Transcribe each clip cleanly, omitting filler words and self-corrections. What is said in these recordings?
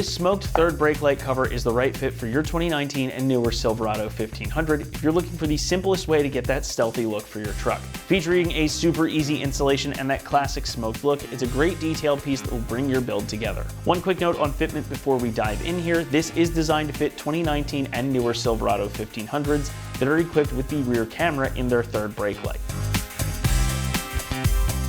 This smoked third brake light cover is the right fit for your 2019 and newer Silverado 1500 if you're looking for the simplest way to get that stealthy look for your truck. Featuring a super easy installation and that classic smoked look, it's a great detailed piece that will bring your build together. One quick note on fitment before we dive in here, this is designed to fit 2019 and newer Silverado 1500s that are equipped with the rear camera in their third brake light.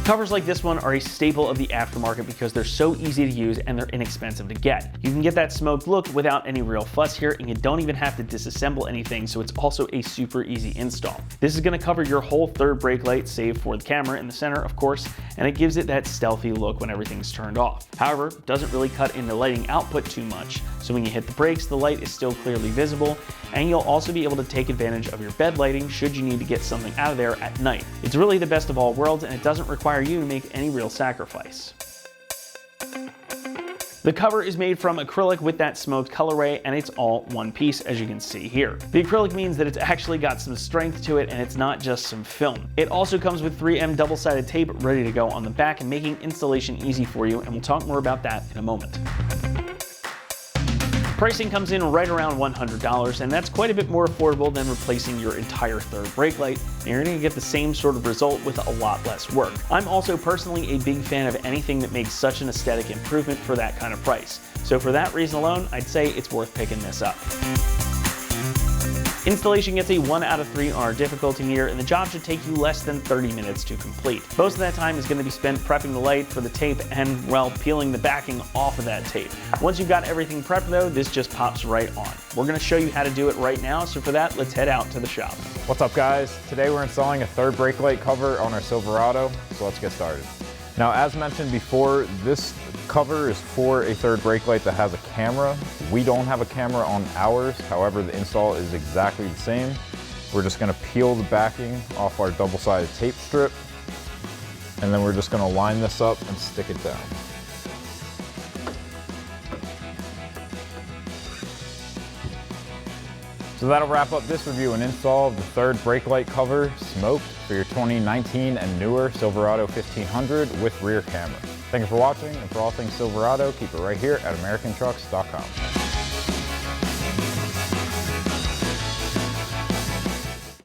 Covers like this one are a staple of the aftermarket because they're so easy to use and they're inexpensive to get. You can get that smoked look without any real fuss here, and you don't even have to disassemble anything, so it's also a super easy install. This is going to cover your whole third brake light, save for the camera in the center, of course, and it gives it that stealthy look when everything's turned off. However, it doesn't really cut into lighting output too much, so when you hit the brakes, the light is still clearly visible, and you'll also be able to take advantage of your bed lighting should you need to get something out of there at night. It's really the best of all worlds, and it doesn't require you to make any real sacrifice. The cover is made from acrylic with that smoked colorway, and it's all one piece, as you can see here. The acrylic means that it's actually got some strength to it and it's not just some film. It also comes with 3M double-sided tape ready to go on the back and making installation easy for you, and we'll talk more about that in a moment. Pricing comes in right around $100, and that's quite a bit more affordable than replacing your entire third brake light, and you're going to get the same sort of result with a lot less work. I'm also personally a big fan of anything that makes such an aesthetic improvement for that kind of price, so for that reason alone, I'd say it's worth picking this up. Installation gets a 1 out of 3 on our difficulty meter, and the job should take you less than 30 minutes to complete. Most of that time is going to be spent prepping the light for the tape and, well, peeling the backing off of that tape. Once you've got everything prepped though, this just pops right on. We're going to show you how to do it right now, so for that, let's head out to the shop. What's up guys? Today we're installing a third brake light cover on our Silverado, so let's get started. Now, as mentioned before, this cover is for a third brake light that has a camera. We don't have a camera on ours, however the install is exactly the same. We're just going to peel the backing off our double-sided tape strip, and then we're just going to line this up and stick it down. So that'll wrap up this review and install of the third brake light cover, smoked, for your 2019 and newer Silverado 1500 with rear camera. Thank you for watching, and for all things Silverado, keep it right here at AmericanTrucks.com.